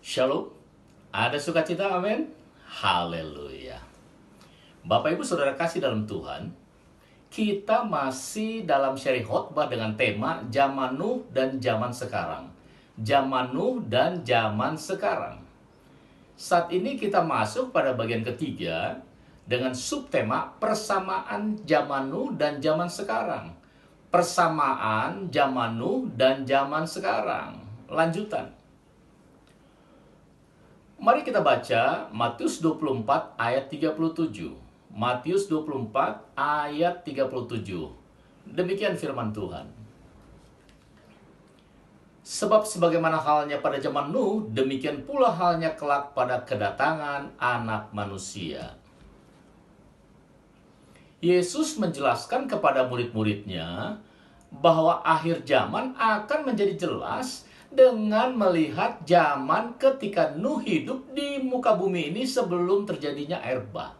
Shalom, ada sukacita, amin. Haleluya. Bapak Ibu Saudara kasih dalam Tuhan, kita masih dalam seri khotbah dengan tema Zaman Nuh dan Zaman Sekarang. Zaman Nuh dan Zaman Sekarang. Saat ini kita masuk pada bagian ketiga dengan subtema persamaan Zaman Nuh dan Zaman Sekarang. Persamaan Zaman Nuh dan Zaman Sekarang. Lanjutan. Mari kita baca Matius 24 ayat 37. Matius 24 ayat 37. Demikian firman Tuhan. Sebab sebagaimana halnya pada zaman Nuh, demikian pula halnya kelak pada kedatangan Anak Manusia. Yesus menjelaskan kepada murid-muridnya bahwa akhir zaman akan menjadi jelas dengan melihat zaman ketika Nuh hidup di muka bumi ini sebelum terjadinya air bah.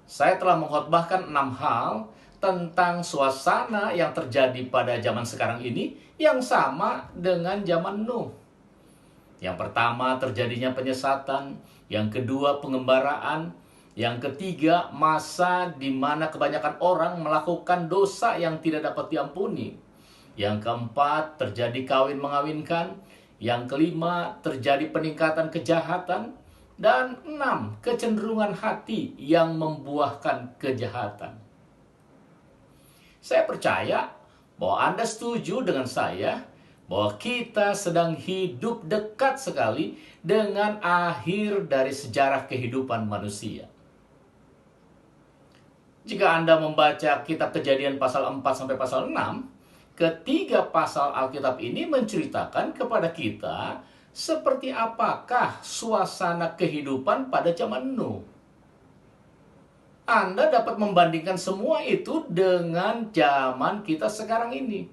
Saya telah mengkhotbahkan 6 hal tentang suasana yang terjadi pada zaman sekarang ini yang sama dengan zaman Nuh. Yang pertama, terjadinya penyesatan. Yang kedua, pengembaraan. Yang ketiga, masa di mana kebanyakan orang melakukan dosa yang tidak dapat diampuni. Yang keempat, terjadi kawin mengawinkan. Yang kelima, terjadi peningkatan kejahatan. Dan 6, kecenderungan hati yang membuahkan kejahatan. Saya percaya bahwa Anda setuju dengan saya bahwa kita sedang hidup dekat sekali dengan akhir dari sejarah kehidupan manusia. Jika Anda membaca kitab Kejadian pasal 4 sampai pasal 6, ketiga pasal Alkitab ini menceritakan kepada kita seperti apakah suasana kehidupan pada zaman Nuh. Anda dapat membandingkan semua itu dengan zaman kita sekarang ini.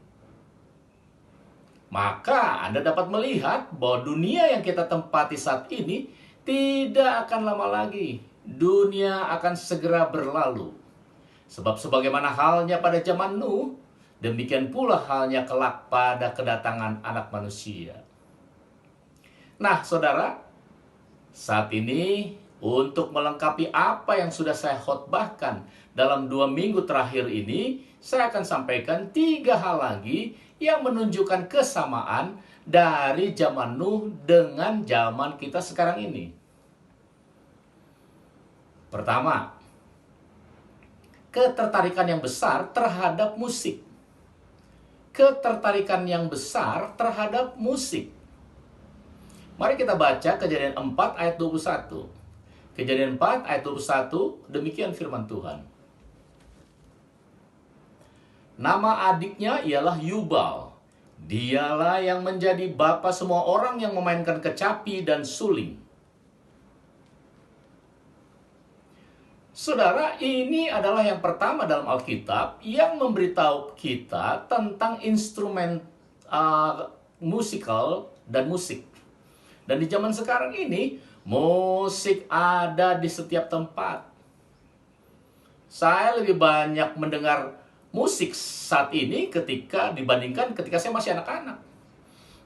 Maka Anda dapat melihat bahwa dunia yang kita tempati saat ini tidak akan lama lagi. Dunia akan segera berlalu. Sebab sebagaimana halnya pada zaman Nuh, demikian pula halnya kelak pada kedatangan Anak Manusia. Nah, saudara, saat ini untuk melengkapi apa yang sudah saya khotbahkan dalam 2 minggu terakhir ini, saya akan sampaikan 3 hal lagi yang menunjukkan kesamaan dari zaman Nuh dengan zaman kita sekarang ini. Pertama, ketertarikan yang besar terhadap musik. Ketertarikan yang besar terhadap musik. Mari kita baca Kejadian 4 ayat 21. Kejadian 4 ayat 21, demikian firman Tuhan. Nama adiknya ialah Yubal. Dialah yang menjadi bapa semua orang yang memainkan kecapi dan suling. Saudara, ini adalah yang pertama dalam Alkitab yang memberitahu kita tentang instrumen musikal dan musik. Dan di zaman sekarang ini, musik ada di setiap tempat. Saya lebih banyak mendengar musik saat ini dibandingkan ketika saya masih anak-anak.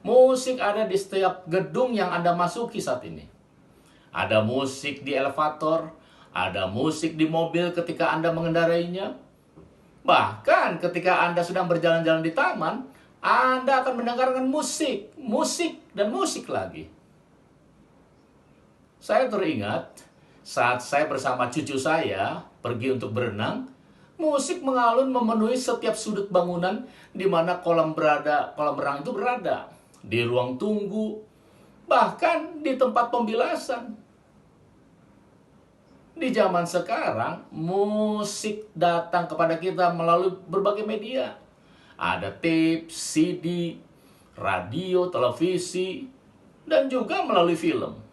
Musik ada di setiap gedung yang Anda masuki saat ini. Ada musik di elevator, ada musik di mobil ketika Anda mengendarainya. Bahkan ketika Anda sedang berjalan-jalan di taman, Anda akan mendengarkan musik, dan musik lagi. Saya teringat saat saya bersama cucu saya pergi untuk berenang, musik mengalun memenuhi setiap sudut bangunan di mana kolam renang itu berada. Di ruang tunggu, bahkan di tempat pembilasan. Di zaman sekarang, musik datang kepada kita melalui berbagai media. Ada tape, CD, radio, televisi, dan juga melalui film.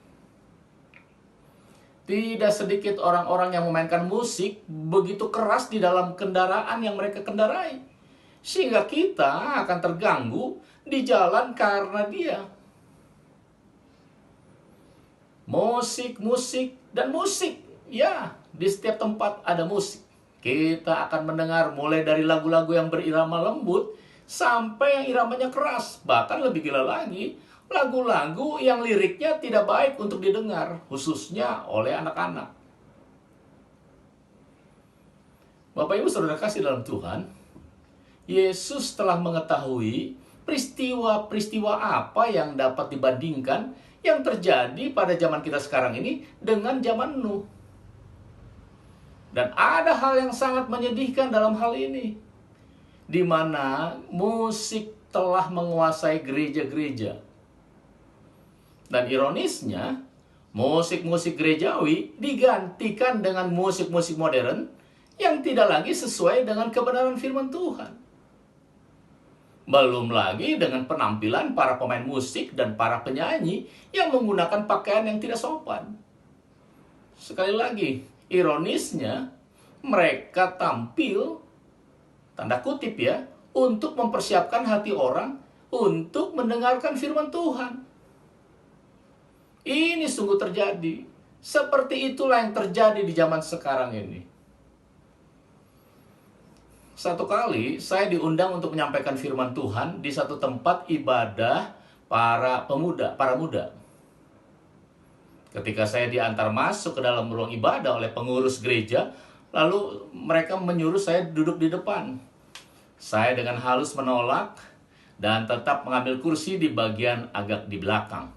Tidak sedikit orang-orang yang memainkan musik begitu keras di dalam kendaraan yang mereka kendarai. Sehingga kita akan terganggu di jalan karena dia. Musik, dan musik. Ya, di setiap tempat ada musik. Kita akan mendengar mulai dari lagu-lagu yang berirama lembut sampai yang iramanya keras. Bahkan lebih gila lagi, lagu-lagu yang liriknya tidak baik untuk didengar, khususnya oleh anak-anak. Bapak Ibu Saudara kasih dalam Tuhan, Yesus telah mengetahui peristiwa-peristiwa apa yang dapat dibandingkan yang terjadi pada zaman kita sekarang ini dengan zaman Nuh. Dan ada hal yang sangat menyedihkan dalam hal ini, di mana musik telah menguasai gereja-gereja. Dan ironisnya, musik-musik gerejawi digantikan dengan musik-musik modern yang tidak lagi sesuai dengan kebenaran firman Tuhan. Belum lagi dengan penampilan para pemain musik dan para penyanyi yang menggunakan pakaian yang tidak sopan. Sekali lagi, ironisnya, mereka tampil, tanda kutip ya, untuk mempersiapkan hati orang untuk mendengarkan firman Tuhan. Ini sungguh terjadi. Seperti itulah yang terjadi di zaman sekarang ini. Satu kali saya diundang untuk menyampaikan firman Tuhan di satu tempat ibadah para muda. Ketika saya diantar masuk ke dalam ruang ibadah oleh pengurus gereja, lalu mereka menyuruh saya duduk di depan. Saya dengan halus menolak dan tetap mengambil kursi di bagian agak di belakang.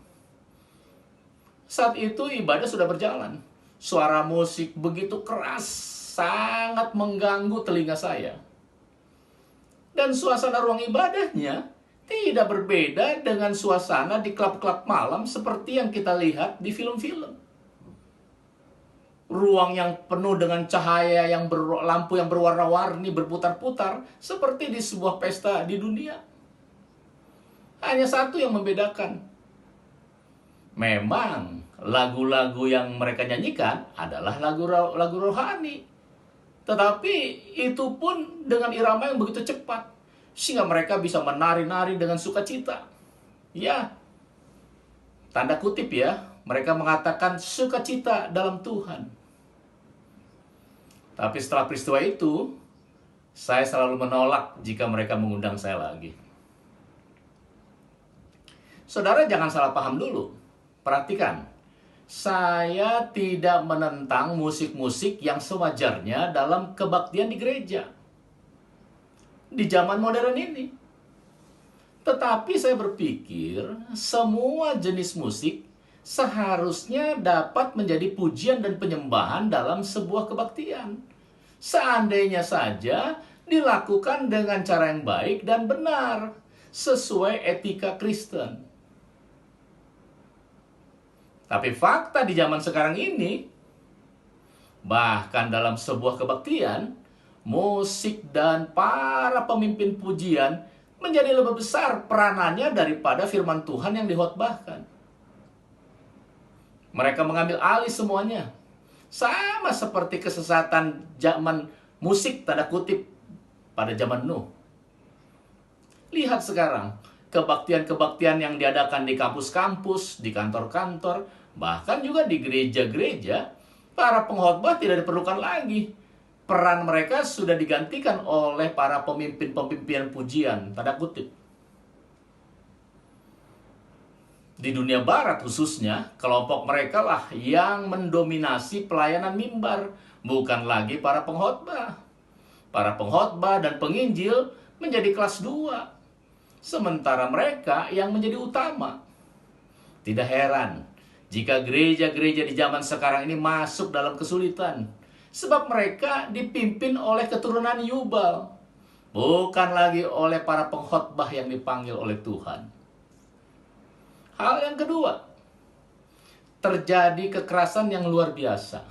Saat itu ibadah sudah berjalan. Suara musik begitu keras, sangat mengganggu telinga saya. Dan suasana ruang ibadahnya tidak berbeda dengan suasana di klub-klub malam seperti yang kita lihat di film-film. Ruang yang penuh dengan cahaya lampu yang berwarna-warni berputar-putar seperti di sebuah pesta di dunia. Hanya satu yang membedakan. Memang lagu-lagu yang mereka nyanyikan adalah lagu rohani. Tetapi itu pun dengan irama yang begitu cepat, sehingga mereka bisa menari-nari dengan sukacita. Ya, tanda kutip ya, mereka mengatakan sukacita dalam Tuhan. Tapi setelah peristiwa itu, saya selalu menolak jika mereka mengundang saya lagi. Saudara jangan salah paham dulu. Perhatikan. Saya tidak menentang musik-musik yang sewajarnya dalam kebaktian di gereja di zaman modern ini. Tetapi saya berpikir semua jenis musik seharusnya dapat menjadi pujian dan penyembahan dalam sebuah kebaktian. Seandainya saja dilakukan dengan cara yang baik dan benar, sesuai etika Kristen. Tapi fakta di zaman sekarang ini, bahkan dalam sebuah kebaktian, musik dan para pemimpin pujian menjadi lebih besar peranannya daripada firman Tuhan yang dikhotbahkan. Mereka mengambil alih semuanya. Sama seperti kesesatan zaman musik tanda kutip pada zaman Nuh. Lihat sekarang, kebaktian-kebaktian yang diadakan di kampus-kampus, di kantor-kantor, bahkan juga di gereja-gereja, para pengkhotbah tidak diperlukan lagi. Peran mereka sudah digantikan oleh para pemimpin-pemimpin pujian, tanda kutip. Di dunia barat khususnya, kelompok mereka lah yang mendominasi pelayanan mimbar, bukan lagi para pengkhotbah. Para pengkhotbah dan penginjil menjadi kelas 2, sementara mereka yang menjadi utama. Tidak heran jika gereja-gereja di zaman sekarang ini masuk dalam kesulitan, sebab mereka dipimpin oleh keturunan Yubal, bukan lagi oleh para pengkhotbah yang dipanggil oleh Tuhan. Hal yang kedua, terjadi kekerasan yang luar biasa.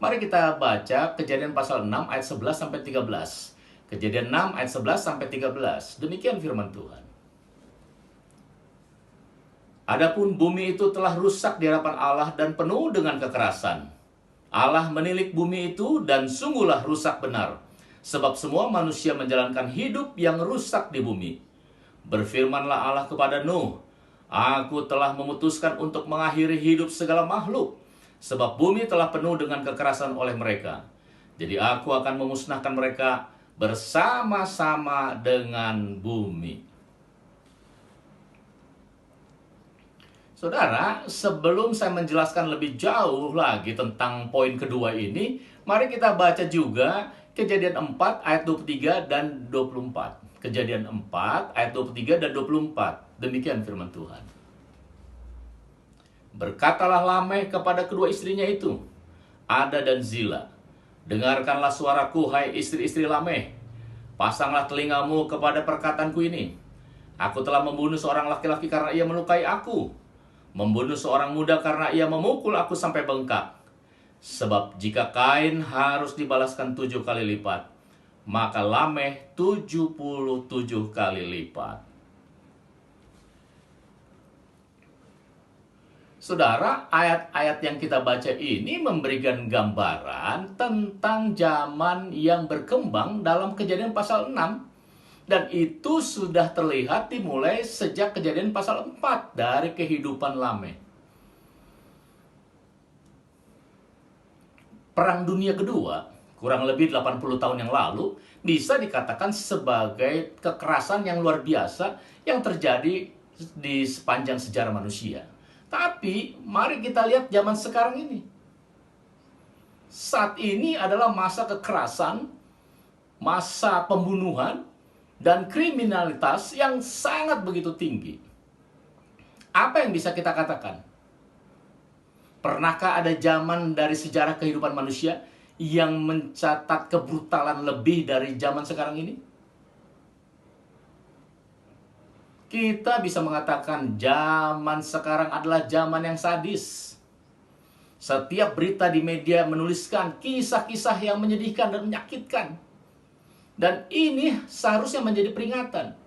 Mari kita baca Kejadian pasal 6 ayat 11 sampai 13. Kejadian 6 ayat 11 sampai 13. Demikian firman Tuhan. Adapun bumi itu telah rusak di hadapan Allah dan penuh dengan kekerasan. Allah menilik bumi itu dan sungguhlah rusak benar, sebab semua manusia menjalankan hidup yang rusak di bumi. Berfirmanlah Allah kepada Nuh, Aku telah memutuskan untuk mengakhiri hidup segala makhluk, sebab bumi telah penuh dengan kekerasan oleh mereka. Jadi aku akan memusnahkan mereka bersama-sama dengan bumi. Saudara, sebelum saya menjelaskan lebih jauh lagi tentang poin kedua ini, mari kita baca juga Kejadian 4 ayat 23 dan 24. Kejadian 4 ayat 23 dan 24. Demikian firman Tuhan. Berkatalah Lameh kepada kedua istrinya itu, Ada dan Zila, dengarkanlah suaraku, hai istri-istri Lameh. Pasanglah telingamu kepada perkataanku ini. Aku telah membunuh seorang laki-laki karena ia melukai aku, membunuh seorang muda karena ia memukul aku sampai bengkak. Sebab jika Kain harus dibalaskan 7 kali lipat, maka Lameh 77 kali lipat. Saudara, ayat-ayat yang kita baca ini memberikan gambaran tentang zaman yang berkembang dalam Kejadian pasal 6. Dan itu sudah terlihat dimulai sejak Kejadian pasal 4 dari kehidupan Lameh. Perang Dunia Kedua, kurang lebih 80 tahun yang lalu, bisa dikatakan sebagai kekerasan yang luar biasa yang terjadi di sepanjang sejarah manusia. Tapi, mari kita lihat zaman sekarang ini. Saat ini adalah masa kekerasan, masa pembunuhan, dan kriminalitas yang sangat begitu tinggi. Apa yang bisa kita katakan? Pernahkah ada zaman dari sejarah kehidupan manusia yang mencatat kebrutalan lebih dari zaman sekarang ini? Kita bisa mengatakan zaman sekarang adalah zaman yang sadis. Setiap berita di media menuliskan kisah-kisah yang menyedihkan dan menyakitkan. Dan ini seharusnya menjadi peringatan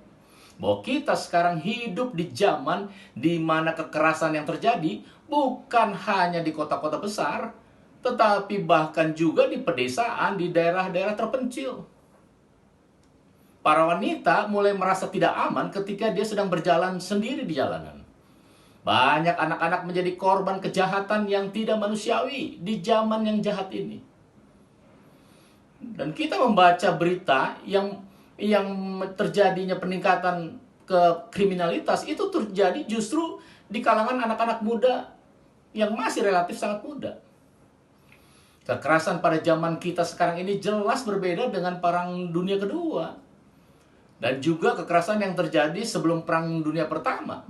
bahwa kita sekarang hidup di zaman di mana kekerasan yang terjadi bukan hanya di kota-kota besar, tetapi bahkan juga di pedesaan, di daerah-daerah terpencil. Para wanita mulai merasa tidak aman ketika dia sedang berjalan sendiri di jalanan. Banyak anak-anak menjadi korban kejahatan yang tidak manusiawi di zaman yang jahat ini. Dan kita membaca berita yang terjadinya peningkatan ke kriminalitas itu terjadi justru di kalangan anak-anak muda yang masih relatif sangat muda. Kekerasan pada zaman kita sekarang ini jelas berbeda dengan Perang Dunia Kedua. Dan juga kekerasan yang terjadi sebelum Perang Dunia Pertama.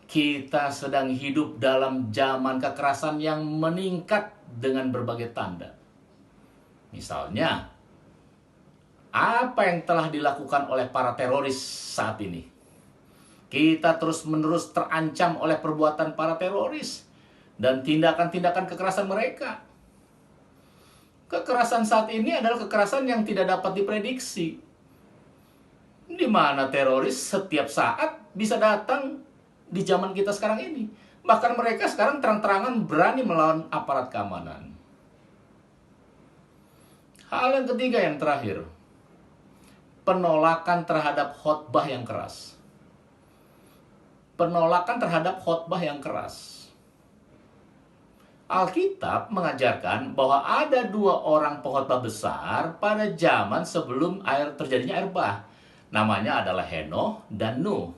Kita sedang hidup dalam zaman kekerasan yang meningkat dengan berbagai tanda. Misalnya, apa yang telah dilakukan oleh para teroris saat ini? Kita terus-menerus terancam oleh perbuatan para teroris dan tindakan-tindakan kekerasan mereka. Kekerasan saat ini adalah kekerasan yang tidak dapat diprediksi. Di mana teroris setiap saat bisa datang di zaman kita sekarang ini. Bahkan mereka sekarang terang-terangan berani melawan aparat keamanan. Hal yang ketiga yang terakhir, penolakan terhadap khotbah yang keras. Penolakan terhadap khotbah yang keras. Alkitab mengajarkan bahwa ada 2 orang pengkhotbah besar pada zaman sebelum terjadinya air bah. Namanya adalah Henoh dan Nuh.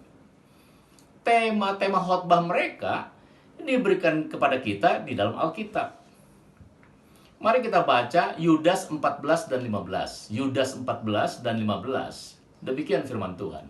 Tema-tema khotbah mereka diberikan kepada kita di dalam Alkitab. Mari kita baca Yudas 14 dan 15. Yudas 14 dan 15. Demikian firman Tuhan.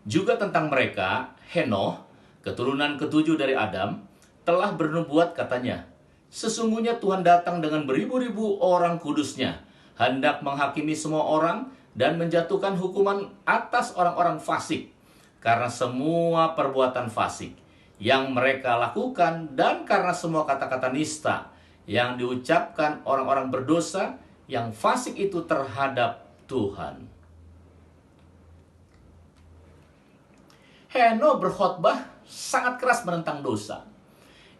Juga tentang mereka, Henoh, keturunan ke-7 dari Adam, telah bernubuat katanya, sesungguhnya Tuhan datang dengan beribu-ribu orang kudusnya, hendak menghakimi semua orang dan menjatuhkan hukuman atas orang-orang fasik, karena semua perbuatan fasik yang mereka lakukan dan karena semua kata-kata nista yang diucapkan orang-orang berdosa yang fasik itu terhadap Tuhan. Henoh berkhotbah sangat keras menentang dosa.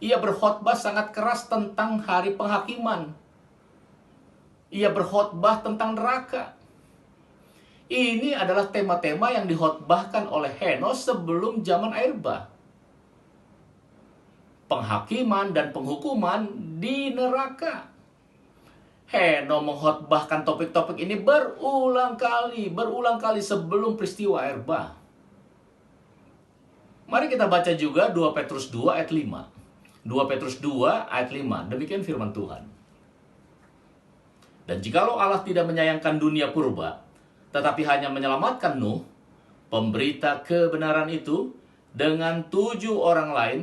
Ia berkhotbah sangat keras tentang hari penghakiman. Ia berkhotbah tentang neraka. Ini adalah tema-tema yang dikhotbahkan oleh Henoh sebelum zaman air bah. Penghakiman dan penghukuman di neraka. Heno mengkhotbahkan topik-topik ini berulang kali sebelum peristiwa air bah. Mari kita baca juga 2 Petrus 2 ayat 5. 2 Petrus 2 ayat 5. Demikian firman Tuhan. Dan jikalau Allah tidak menyayangkan dunia purba, tetapi hanya menyelamatkan Nuh, pemberita kebenaran itu, dengan 7 orang lain,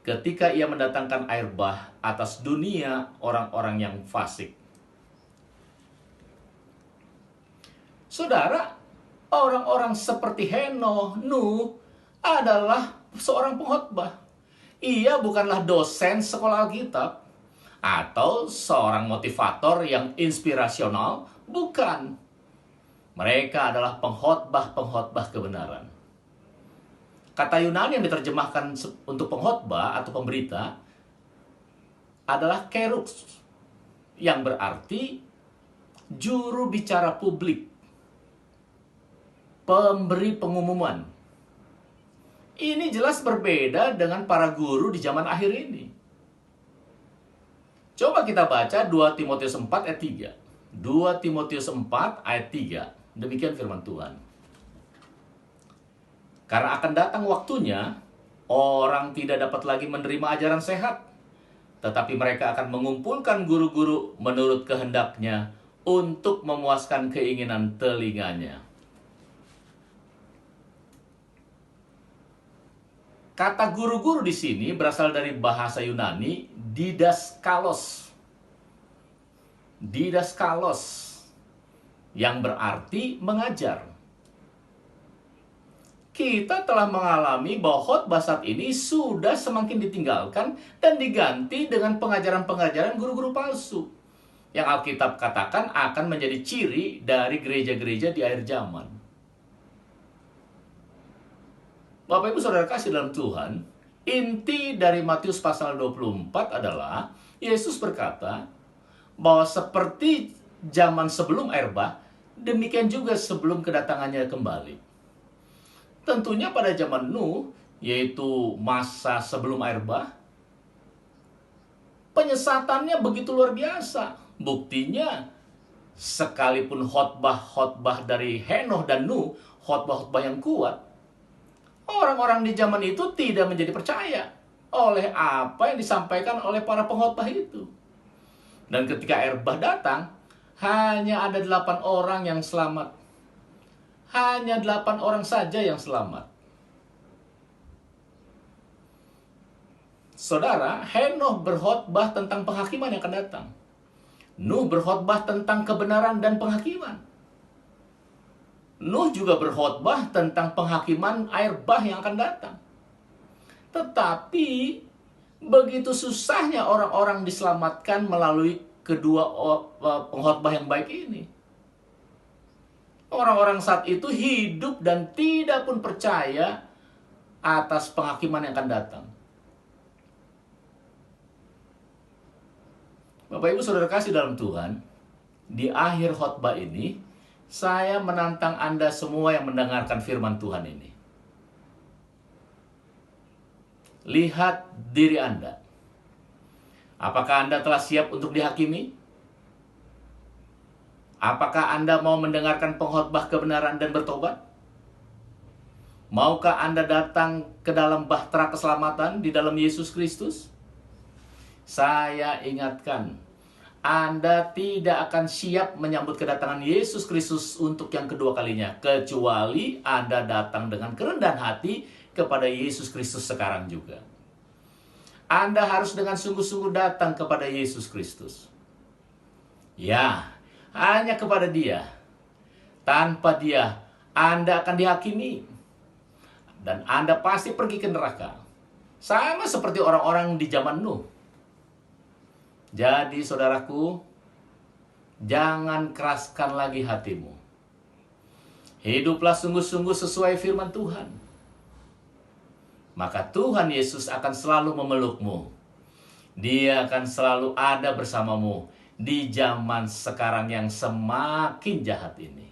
ketika ia mendatangkan air bah atas dunia orang-orang yang fasik. Saudara, orang-orang seperti Henoh, Nuh adalah seorang pengkhotbah. Ia bukanlah dosen sekolah Alkitab atau seorang motivator yang inspirasional, bukan. Mereka adalah pengkhotbah-pengkhotbah kebenaran. Kata Yunani yang diterjemahkan untuk pengkhotbah atau pemberita adalah kerux, yang berarti juru bicara publik, pemberi pengumuman. Ini jelas berbeda dengan para guru di zaman akhir ini. Coba kita baca 2 Timotius 4 ayat 3. 2 Timotius 4 ayat 3. Demikian firman Tuhan. Karena akan datang waktunya, orang tidak dapat lagi menerima ajaran sehat, tetapi mereka akan mengumpulkan guru-guru menurut kehendaknya untuk memuaskan keinginan telinganya. Kata guru-guru di sini berasal dari bahasa Yunani didaskalos. Didaskalos, yang berarti mengajar. Kita telah mengalami bahwa khotbah saat ini sudah semakin ditinggalkan dan diganti dengan pengajaran-pengajaran guru-guru palsu, yang Alkitab katakan akan menjadi ciri dari gereja-gereja di akhir zaman. Bapak Ibu Saudara kasih dalam Tuhan, inti dari Matius pasal 24 adalah Yesus berkata bahwa seperti zaman sebelum air bah, demikian juga sebelum kedatangannya kembali. Tentunya pada zaman Nuh, yaitu masa sebelum air bah, penyesatannya begitu luar biasa. Buktinya, sekalipun khotbah-khotbah dari Henoh dan Nuh, khotbah-khotbah yang kuat, orang-orang di zaman itu tidak menjadi percaya oleh apa yang disampaikan oleh para pengkhotbah itu. Dan ketika air bah datang, hanya ada 8 orang yang selamat. Hanya 8 orang saja yang selamat. Saudara, Henoh berkhotbah tentang penghakiman yang akan datang. Nuh berkhotbah tentang kebenaran dan penghakiman. Nuh juga berkhotbah tentang penghakiman air bah yang akan datang. Tetapi begitu susahnya orang-orang diselamatkan melalui kedua pengkhotbah yang baik ini. Orang-orang saat itu hidup dan tidak pun percaya atas penghakiman yang akan datang. Bapak Ibu Saudara kasih dalam Tuhan, di akhir khotbah ini saya menantang Anda semua yang mendengarkan firman Tuhan ini. Lihat diri Anda. Apakah Anda telah siap untuk dihakimi? Apakah Anda mau mendengarkan pengkhotbah kebenaran dan bertobat? Maukah Anda datang ke dalam bahtera keselamatan di dalam Yesus Kristus? Saya ingatkan, Anda tidak akan siap menyambut kedatangan Yesus Kristus untuk yang kedua kalinya, kecuali Anda datang dengan kerendahan hati kepada Yesus Kristus sekarang juga. Anda harus dengan sungguh-sungguh datang kepada Yesus Kristus. Ya, hanya kepada Dia. Tanpa Dia, Anda akan dihakimi. Dan Anda pasti pergi ke neraka. Sama seperti orang-orang di zaman Nuh. Jadi saudaraku, jangan keraskan lagi hatimu. Hiduplah sungguh-sungguh sesuai firman Tuhan. Maka Tuhan Yesus akan selalu memelukmu. Dia akan selalu ada bersamamu di zaman sekarang yang semakin jahat ini.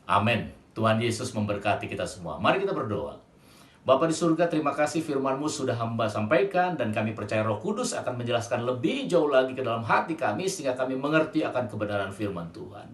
Amin. Tuhan Yesus memberkati kita semua. Mari kita berdoa. Bapa di surga, terima kasih firman-Mu sudah hamba sampaikan, dan kami percaya Roh Kudus akan menjelaskan lebih jauh lagi ke dalam hati kami, sehingga kami mengerti akan kebenaran firman Tuhan.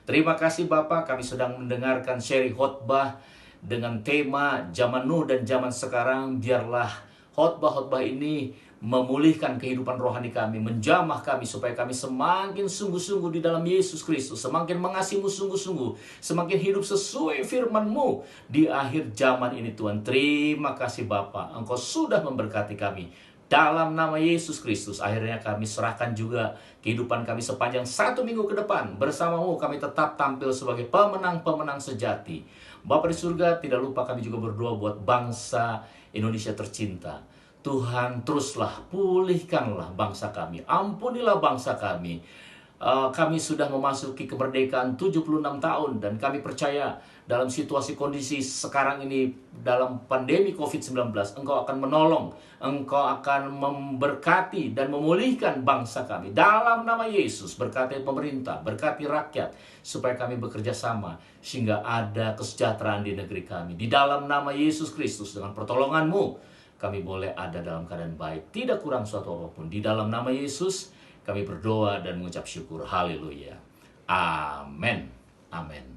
Terima kasih Bapak, kami sedang mendengarkan seri khotbah dengan tema zaman Nuh dan zaman sekarang. Biarlah khotbah-khotbah ini memulihkan kehidupan rohani kami, menjamah kami supaya kami semakin sungguh-sungguh di dalam Yesus Kristus, semakin mengasihi-Mu sungguh-sungguh, semakin hidup sesuai firman-Mu di akhir zaman ini Tuhan. Terima kasih Bapa, Engkau sudah memberkati kami. Dalam nama Yesus Kristus, akhirnya kami serahkan juga kehidupan kami sepanjang 1 minggu ke depan. Bersama-Mu kami tetap tampil sebagai pemenang-pemenang sejati. Bapa di surga, tidak lupa kami juga berdoa buat bangsa Indonesia tercinta. Tuhan, teruslah pulihkanlah bangsa kami, ampunilah bangsa kami. Kami sudah memasuki kemerdekaan 76 tahun, dan kami percaya dalam situasi kondisi sekarang ini, dalam pandemi COVID-19, Engkau akan menolong, Engkau akan memberkati dan memulihkan bangsa kami. Dalam nama Yesus, berkati pemerintah, berkati rakyat, supaya kami bekerja sama, sehingga ada kesejahteraan di negeri kami. Di dalam nama Yesus Kristus, dengan pertolongan-Mu, kami boleh ada dalam keadaan baik, tidak kurang suatu apapun. Di dalam nama Yesus, kami berdoa dan mengucap syukur. Haleluya. Amin. Amin.